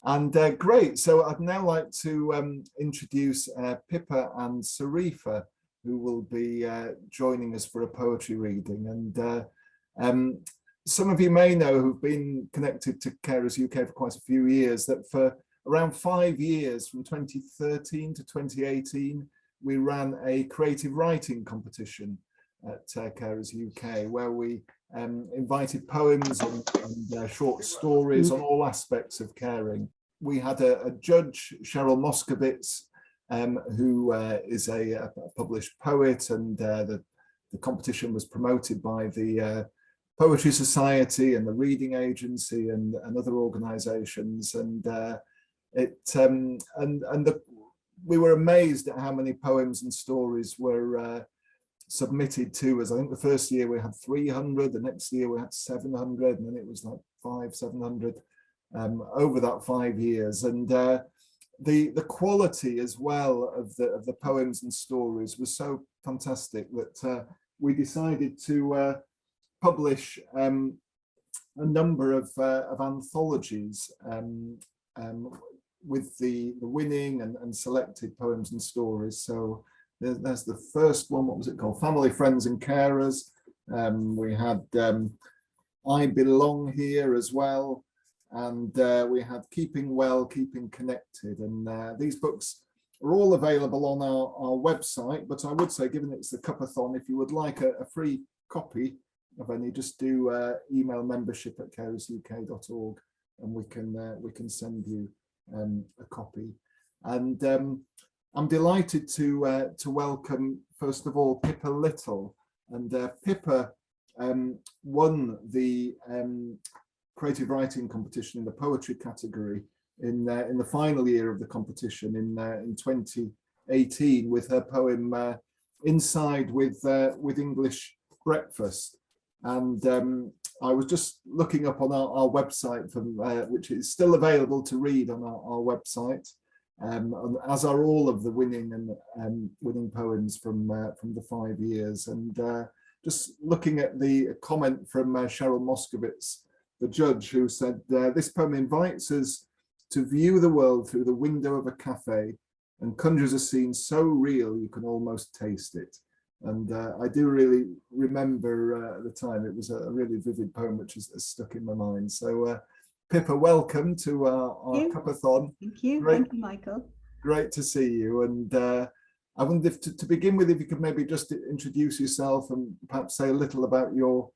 And great, so I'd now like to introduce Pippa and Sarifa, who will be joining us for a poetry reading. And some of you may know, who've been connected to Carers UK for quite a few years, that for around 5 years, from 2013 to 2018, we ran a creative writing competition at Carers UK, where we invited poems and short stories on all aspects of caring. We had a judge, Cheryl Moskowitz, who is a published poet, and the competition was promoted by the Poetry Society and the Reading Agency and other organisations, and we were amazed at how many poems and stories were submitted to us. I think the first year we had 300, the next year we had 700, and then it was like 700 over that 5 years. And the quality as well of the poems and stories was so fantastic that we decided to publish a number of anthologies with the winning and selected poems and stories. So there's the first one. What was it called? Family, Friends and Carers. We had I Belong Here as well, and we had Keeping Well, Keeping Connected. And these books are all available on our website, but I would say, given it's the Cuppathon, if you would like a free copy of any, just do email membership@carersuk.org, and we can send you a copy. And I'm delighted to welcome, first of all, Pippa Little. And Pippa won the creative writing competition in the poetry category in the final year of the competition in 2018 with her poem Inside with English Breakfast. And I was just looking up on our website, which is still available to read on our website, as are all of the winning poems from the 5 years. And just looking at the comment from Cheryl Moskowitz, the judge, who said, this poem invites us to view the world through the window of a cafe and conjures a scene so real you can almost taste it. And I do really remember at the time, it was a really vivid poem which has stuck in my mind. So Pippa, welcome to our Cuppathon. Thank you. Thank you, Michael. Great to see you. And I wonder if to begin with, if you could maybe just introduce yourself and perhaps say a little about your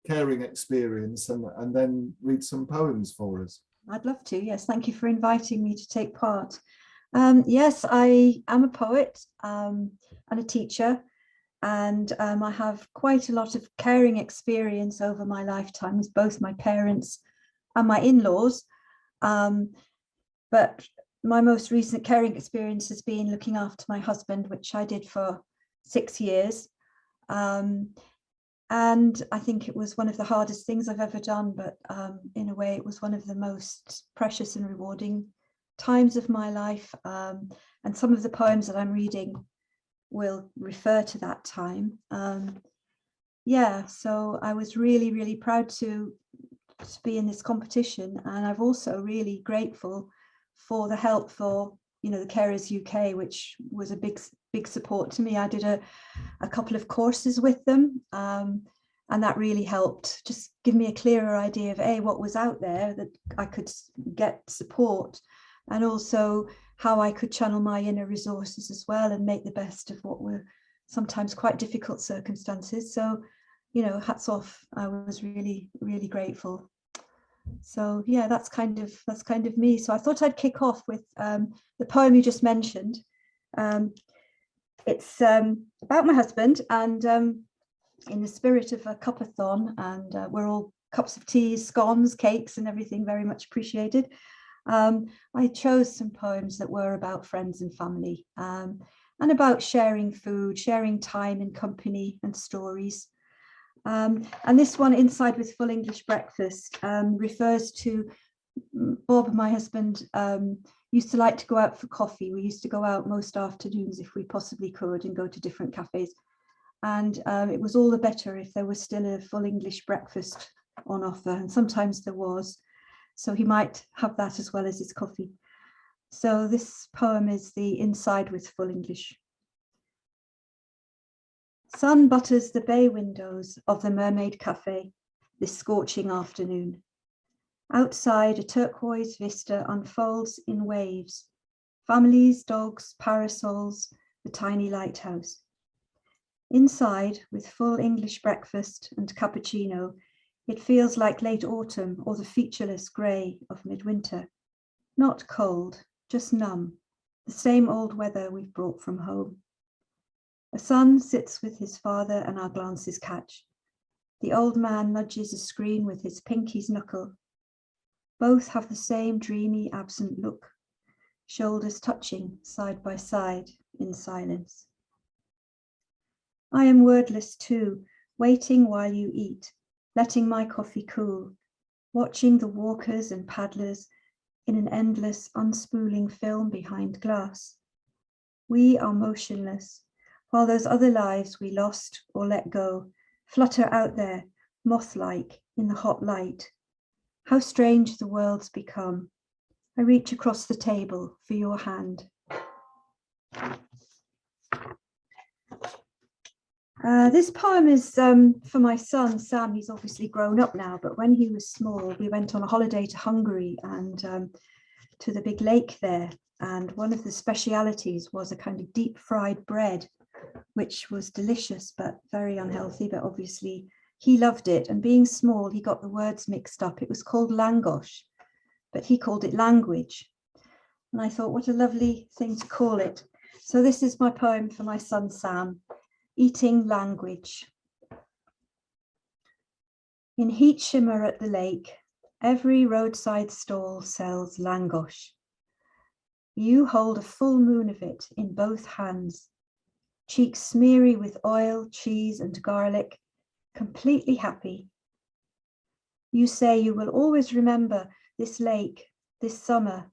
caring experience, and then read some poems for us. I'd love to. Yes, thank you for inviting me to take part. Yes, I am a poet and a teacher, and I have quite a lot of caring experience over my lifetime with both my parents and my in-laws. But my most recent caring experience has been looking after my husband, which I did for 6 years. And I think it was one of the hardest things I've ever done, but in a way it was one of the most precious and rewarding times of my life. And some of the poems that I'm reading will refer to that time. Yeah, so I was really, really proud to be in this competition. And I'm also really grateful for the help for, the Carers UK, which was a big support to me. I did a couple of courses with them, and that really helped just give me a clearer idea of what was out there that I could get support, and also how I could channel my inner resources as well and make the best of what were sometimes quite difficult circumstances. So, hats off. I was really, really grateful. So yeah, that's kind of me. So I thought I'd kick off with the poem you just mentioned. It's about my husband, and in the spirit of a Cuppathon, and we're all cups of tea, scones, cakes and everything very much appreciated. I chose some poems that were about friends and family, and about sharing food, sharing time and company and stories. And this one, Inside with Full English Breakfast, refers to Bob, my husband, used to like to go out for coffee. We used to go out most afternoons if we possibly could and go to different cafes. And it was all the better if there was still a full English breakfast on offer, and sometimes there was. so he might have that as well as his coffee. So this poem is the inside with full English. Sun butters the bay windows of the Mermaid Cafe this scorching afternoon. Outside, a turquoise vista unfolds in waves. Families, dogs, parasols, the tiny lighthouse. Inside, with full English breakfast and cappuccino, it feels like late autumn or the featureless grey of midwinter. Not cold, just numb, the same old weather we've brought from home. A son sits with his father and our glances catch. The old man nudges a screen with his pinky's knuckle. Both have the same dreamy, absent look, shoulders touching side by side in silence. I am wordless too, waiting while you eat, letting my coffee cool, watching the walkers and paddlers in an endless, unspooling film behind glass. We are motionless, while those other lives we lost or let go flutter out there, moth-like in the hot light. How strange the world's become. I reach across the table for your hand. This poem is for my son, Sam. He's obviously grown up now, but when he was small, we went on a holiday to Hungary and to the big lake there. And one of the specialities was a kind of deep fried bread, which was delicious, but very unhealthy, but obviously he loved it. And being small, he got the words mixed up. It was called langosh, but he called it language. And I thought, what a lovely thing to call it. So this is my poem for my son, Sam. Eating language. In heat shimmer at the lake, every roadside stall sells langosh. You hold a full moon of it in both hands, cheeks smeary with oil, cheese, and garlic, completely happy. You say you will always remember this lake, this summer,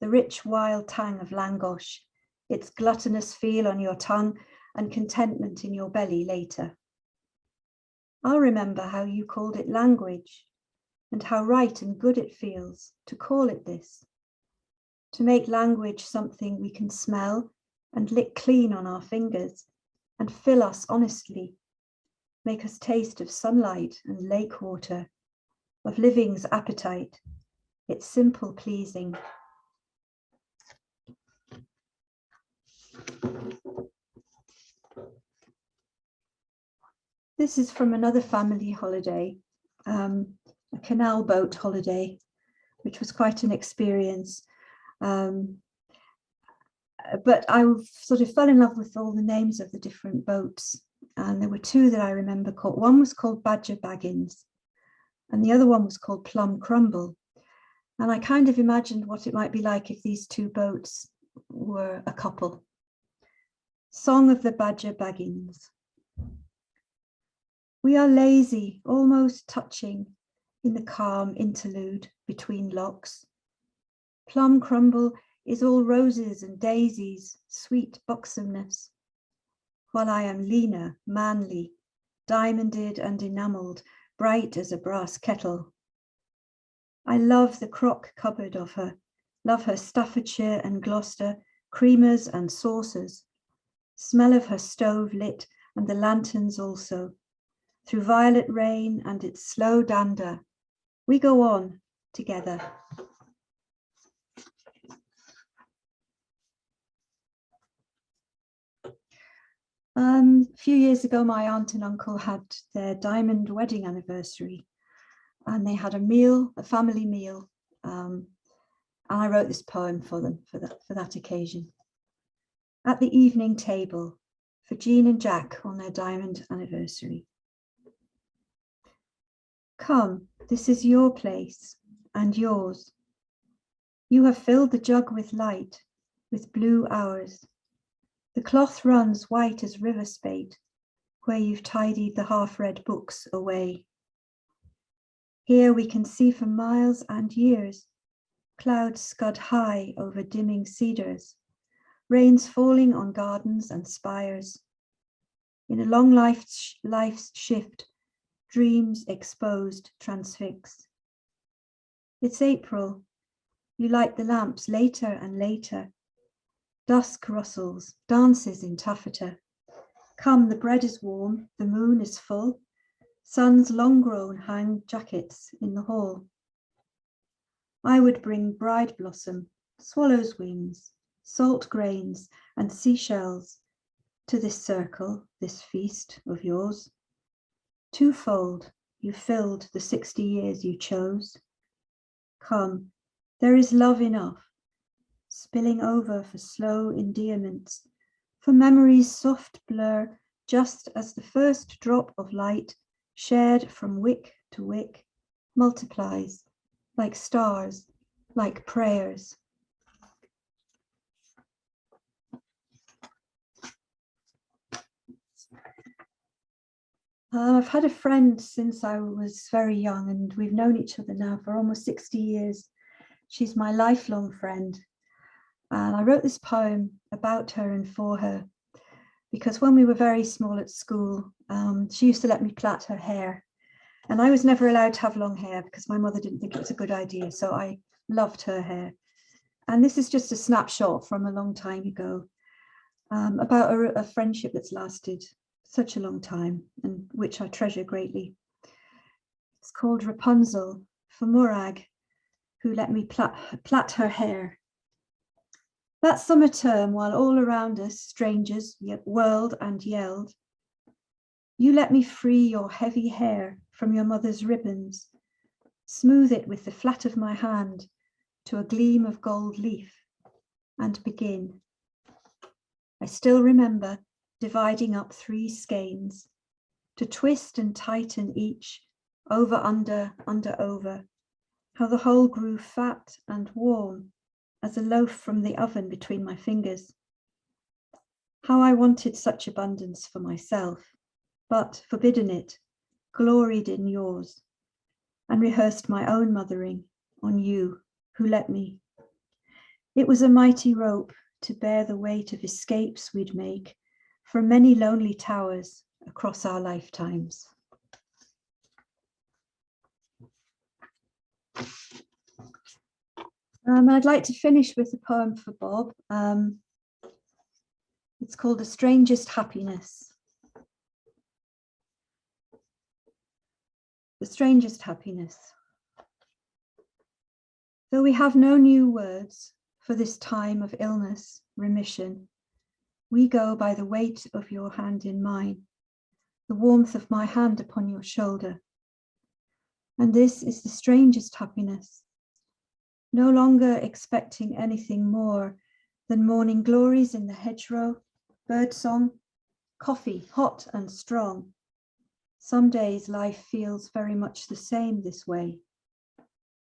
the rich wild tang of langosh, its gluttonous feel on your tongue, and contentment in your belly later. I'll remember how you called it language and how right and good it feels to call it this, to make language something we can smell and lick clean on our fingers and fill us honestly, make us taste of sunlight and lake water, of living's appetite, its simple pleasing. This is from another family holiday, a canal boat holiday, which was quite an experience. But I sort of fell in love with all the names of the different boats. And there were two that I remember called, one was called Badger Baggins, and the other one was called Plum Crumble. And I kind of imagined what it might be like if these two boats were a couple. Song of the Badger Baggins. We are lazy, almost touching in the calm interlude between locks. Plum Crumble is all roses and daisies, sweet buxomness, while I am leaner, manly, diamonded and enamelled, bright as a brass kettle. I love the crock cupboard of her, love her Staffordshire and Gloucester, creamers and saucers, smell of her stove lit and the lanterns also. Through violet rain and its slow dander, we go on together. A few years ago, my aunt and uncle had their diamond wedding anniversary, and they had a meal, a family meal, and I wrote this poem for them for that occasion. At the evening table for Jean and Jack on their diamond anniversary. Come, this is your place and yours. You have filled the jug with light, with blue hours. The cloth runs white as river spate, where you've tidied the half-read books away. Here we can see for miles and years, clouds scud high over dimming cedars, rains falling on gardens and spires. In a long life's shift, dreams exposed transfix. It's April. You light the lamps later and later. Dusk rustles, dances in taffeta. Come, the bread is warm, the moon is full. Suns long grown hang jackets in the hall. I would bring bride blossom, swallow's wings, salt grains and seashells to this circle, this feast of yours. Twofold, you filled the 60 years you chose. Come, there is love enough, spilling over for slow endearments, for memory's soft blur, just as the first drop of light shared from wick to wick multiplies, like stars, like prayers. I've had a friend since I was very young, and we've known each other now for almost 60 years. She's my lifelong friend. And I wrote this poem about her and for her, because when we were very small at school, she used to let me plait her hair. And I was never allowed to have long hair because my mother didn't think it was a good idea. So I loved her hair. And this is just a snapshot from a long time ago about a friendship that's lasted such a long time and which I treasure greatly. It's called Rapunzel for Murag, who let me plait her hair. That summer term, while all around us strangers whirled and yelled, you let me free your heavy hair from your mother's ribbons, smooth it with the flat of my hand to a gleam of gold leaf, and begin. I still remember dividing up 3 skeins to twist and tighten each, over, under, over, how the whole grew fat and warm as a loaf from the oven between my fingers. How I wanted such abundance for myself, but forbidden it, gloried in yours, and rehearsed my own mothering on you who let me. It was a mighty rope to bear the weight of escapes we'd make from many lonely towers across our lifetimes. I'd like to finish with a poem for Bob. It's called The Strangest Happiness. The strangest happiness. Though we have no new words for this time of illness, remission, we go by the weight of your hand in mine, the warmth of my hand upon your shoulder. And this is the strangest happiness, no longer expecting anything more than morning glories in the hedgerow, birdsong, coffee hot and strong. Some days life feels very much the same this way.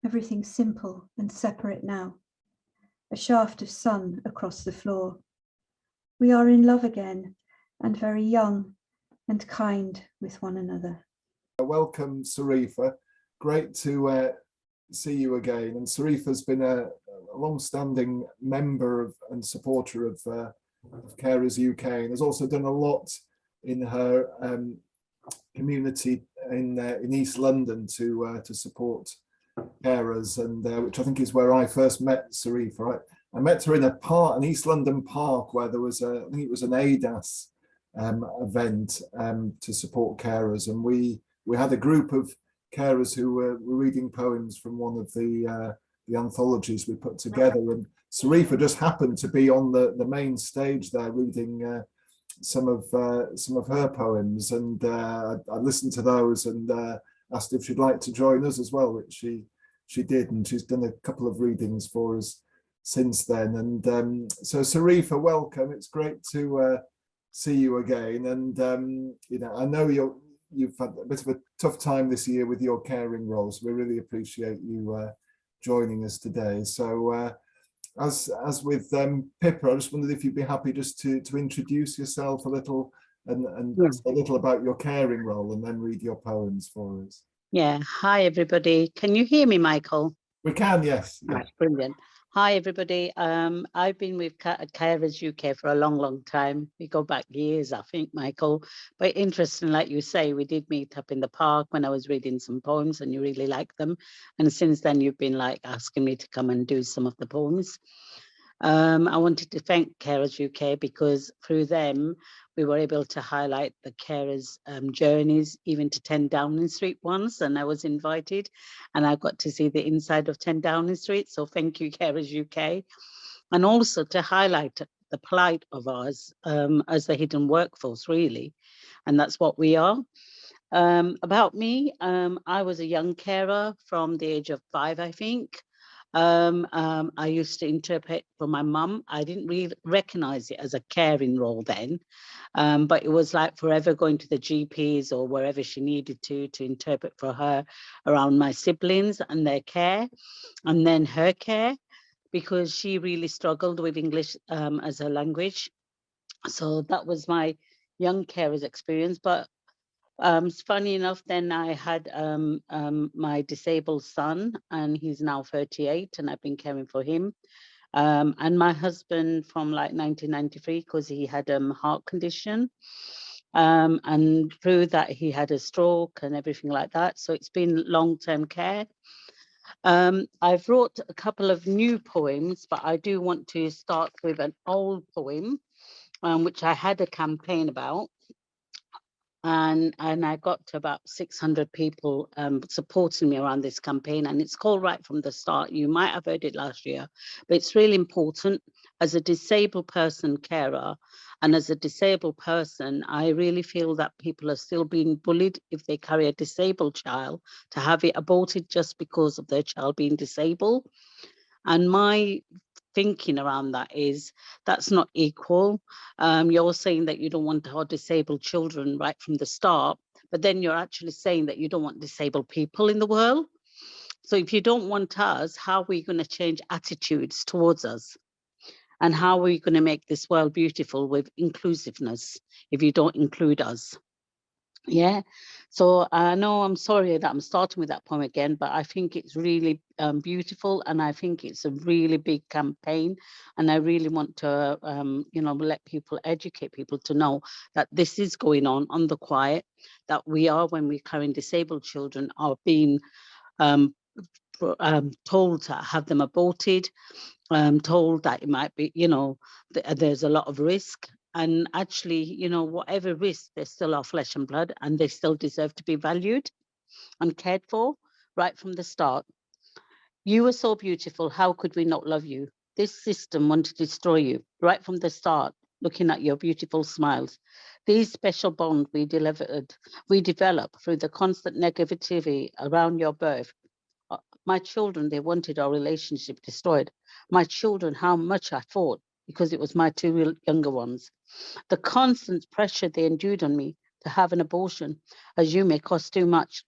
Everything simple and separate now, a shaft of sun across the floor. We are in love again and very young and kind with one another. Welcome, Sarifa. Great to see you again. And Sarifa's been a long-standing member of and supporter of Carers UK, and has also done a lot in her community in East London to support carers, and which I think is where I first met Sarifa. I met her in a park, an East London park, where there was I think it was an ADAS event to support carers, and we had a group of carers who were reading poems from one of the anthologies we put together, and Sarifa just happened to be on the main stage there reading some of her poems, and I listened to those and asked if she'd like to join us as well, which she did, and she's done a couple of readings for us since then. And so Sarifa, welcome. It's great to see you again, and you know, I know you've had a bit of a tough time this year with your caring roles. We really appreciate you joining us today. So as with Pippa, I just wondered if you'd be happy just to introduce yourself a little and Yeah. a little about your caring role, and then read your poems for us. Yeah. Hi, everybody. Can you hear me, Michael? We can, yes. Yeah. Right, brilliant. Hi, everybody. I've been with Carers UK for a long, long time. We go back years, I think, Michael. But interesting, like you say, we did meet up in the park when I was reading some poems and you really liked them. And since then, you've been like asking me to come and do some of the poems. I wanted to thank Carers UK because through them, we were able to highlight the carers' journeys, even to 10 Downing Street once, and I was invited, and I got to see the inside of 10 Downing Street. So thank you, Carers UK, and also to highlight the plight of ours as the hidden workforce, really, and that's what we are. About me, I was a young carer from the age of 5, I think. I used to interpret for my mum. I didn't really recognize it as a caring role then, but it was like forever going to the GPs or wherever she needed to interpret for her around my siblings and their care, and then her care, because she really struggled with English as her language. So that was my young carers experience. But it's funny enough, then I had my disabled son, and he's now 38, and I've been caring for him. And my husband from like 1993, because he had a heart condition. And through that, he had a stroke and everything like that. So it's been long-term care. I've wrote a couple of new poems, but I do want to start with an old poem, which I had a campaign about. And I got to about 600 people supporting me around this campaign, and it's called Right from the Start. You might have heard it last year, but it's really important. As a disabled person carer and as a disabled person, I really feel that people are still being bullied if they carry a disabled child to have it aborted just because of their child being disabled. And my thinking around that is that's not equal. You're saying that you don't want our disabled children right from the start, but then you're actually saying that you don't want disabled people in the world. So if you don't want us, how are we going to change attitudes towards us? And how are we going to make this world beautiful with inclusiveness if you don't include us? Yeah. So I know I'm sorry that I'm starting with that poem again, but I think it's really beautiful, and I think it's a really big campaign, and I really want to, let people, educate people to know that this is going on the quiet, that we are, when we're carrying disabled children, are being um, told to have them aborted, told that it might be, there's a lot of risk. And actually, whatever risk, they're still our flesh and blood, and they still deserve to be valued and cared for right from the start. You were so beautiful. How could we not love you? This system wanted to destroy you right from the start, looking at your beautiful smiles. These special bonds we developed through the constant negativity around your birth. My children, they wanted our relationship destroyed. My children, how much I fought because it was my two younger ones. The constant pressure they endured on me to have an abortion, as you may cost too much.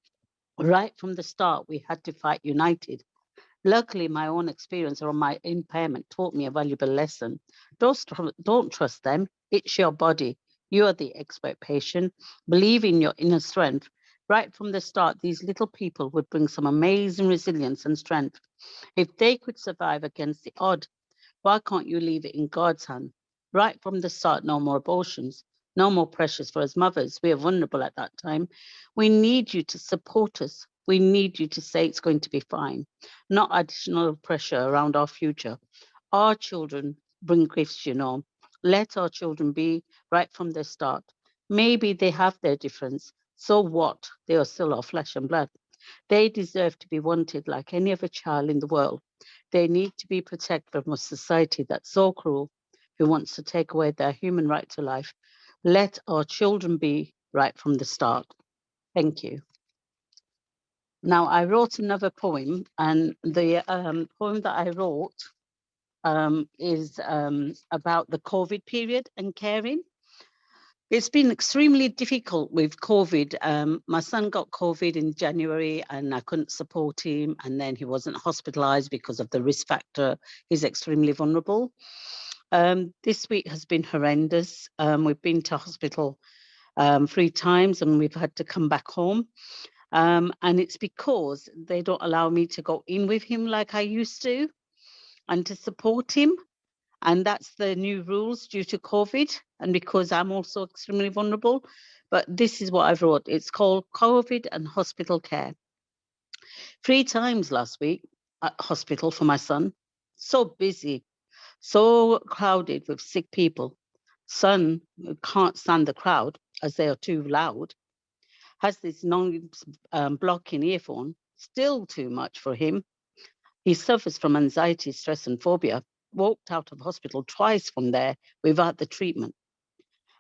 Right from the start, we had to fight united. Luckily, my own experience or my impairment taught me a valuable lesson. Don't trust them. It's your body. You are the expert patient. Believe in your inner strength. Right from the start, these little people would bring some amazing resilience and strength. If they could survive against the odd, why can't you leave it in God's hand? Right from the start, no more abortions, no more pressures for us mothers. We are vulnerable at that time. We need you to support us. We need you to say it's going to be fine, not additional pressure around our future. Our children bring gifts, Let our children be right from the start. Maybe they have their difference. So what? They are still our flesh and blood. They deserve to be wanted like any other child in the world. They need to be protected from a society that's so cruel, who wants to take away their human right to life. Let our children be right from the start. Thank you. Now, I wrote another poem, and the poem that I wrote is about the COVID period and caring. It's been extremely difficult with COVID. My son got COVID in January and I couldn't support him. And then he wasn't hospitalized because of the risk factor. He's extremely vulnerable. This week has been horrendous. We've been to hospital 3 times and we've had to come back home. And it's because they don't allow me to go in with him like I used to. and to support him. And that's the new rules due to COVID, and because I'm also extremely vulnerable. But this is what I've wrote. It's called COVID and Hospital Care. 3 times last week at hospital for my son. So busy, so crowded with sick people. Son can't stand the crowd as they are too loud. Has this non-blocking earphone, still too much for him. He suffers from anxiety, stress, and phobia. Walked out of hospital twice from there without the treatment.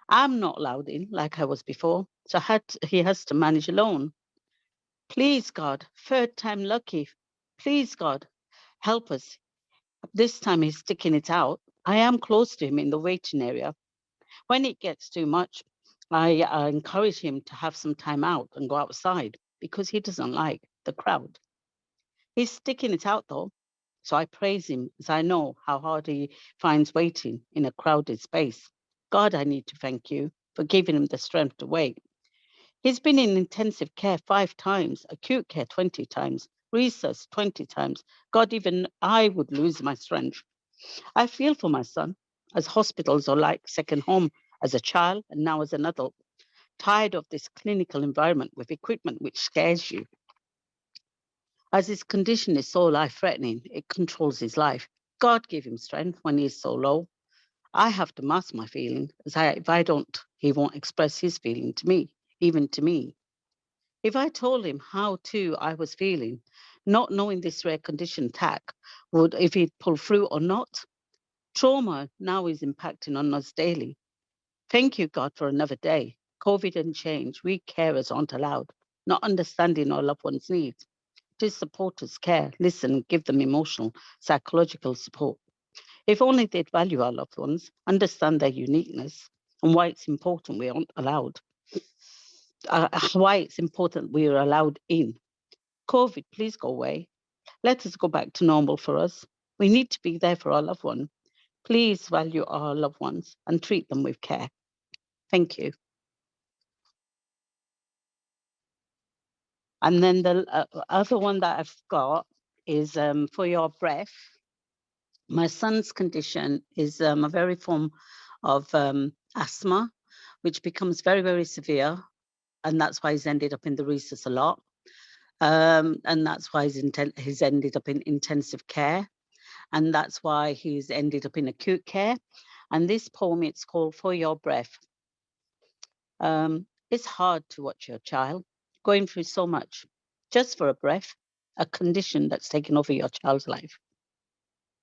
I'm not allowed in like I was before, so he has to manage alone. Please, God, 3rd time lucky. Please, God, help us. This time he's sticking it out. I am close to him in the waiting area. When it gets too much, I encourage him to have some time out and go outside because he doesn't like the crowd. He's sticking it out though, so I praise him as I know how hard he finds waiting in a crowded space. God, I need to thank you for giving him the strength to wait. He's been in intensive care 5 times, acute care 20 times, resus 20 times. God, even I would lose my strength. I feel for my son, as hospitals are like second home as a child and now as an adult. Tired of this clinical environment with equipment which scares you. As his condition is so life-threatening, it controls his life. God give him strength when he is so low. I have to mask my feeling, as if I don't, he won't express his feeling to me, even to me. If I told him how I was feeling, not knowing this rare condition tack, would if he'd pull through or not. Trauma now is impacting on us daily. Thank you, God, for another day. COVID and change, we carers aren't allowed, not understanding our loved ones' needs. To support us, care, listen, give them emotional, psychological support. If only they'd value our loved ones, understand their uniqueness, and why it's important we aren't allowed. Why it's important we are allowed in. COVID, please go away. Let us go back to normal for us. We need to be there for our loved one. Please value our loved ones and treat them with care. Thank you. And then the other one that I've got is for your breath. My son's condition is a very form of asthma, which becomes very, very severe. And that's why he's ended up in the resus a lot. And that's why he's ended up in intensive care. And that's why he's ended up in acute care. And this poem, it's called For Your Breath. It's hard to watch your child going through so much just for a breath, a condition that's taken over your child's life.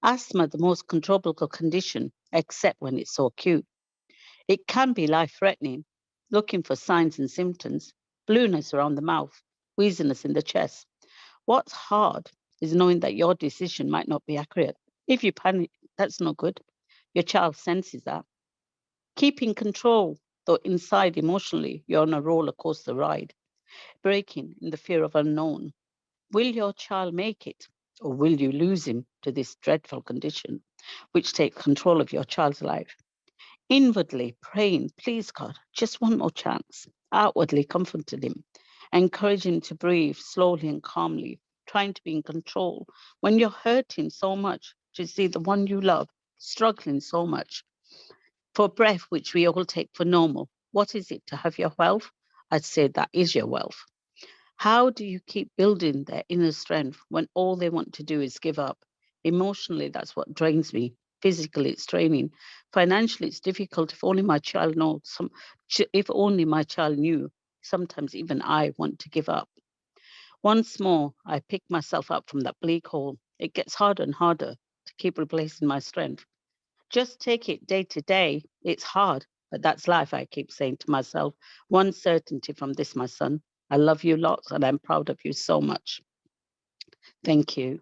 Asthma, the most controllable condition, except when it's so acute. It can be life-threatening, looking for signs and symptoms, blueness around the mouth, wheeziness in the chest. What's hard is knowing that your decision might not be accurate. If you panic, that's no good. Your child senses that. Keeping control, though inside emotionally, you're on a roller coaster ride, breaking in the fear of unknown. Will your child make it, or will you lose him to this dreadful condition, which takes control of your child's life? Inwardly praying, please God, just one more chance. Outwardly comforting him, encouraging him to breathe slowly and calmly, trying to be in control. When you're hurting so much to see the one you love struggling so much, for breath, which we all take for normal, what is it to have your wealth? I'd say that is your wealth. How do you keep building their inner strength when all they want to do is give up? Emotionally, that's what drains me. Physically, it's draining. Financially, it's difficult. If only my child knows. If only my child knew. Sometimes even I want to give up. Once more, I pick myself up from that bleak hole. It gets harder and harder to keep replacing my strength. Just take it day to day. It's hard, but that's life, I keep saying to myself. One certainty from this, my son. I love you lots and I'm proud of you so much. Thank you.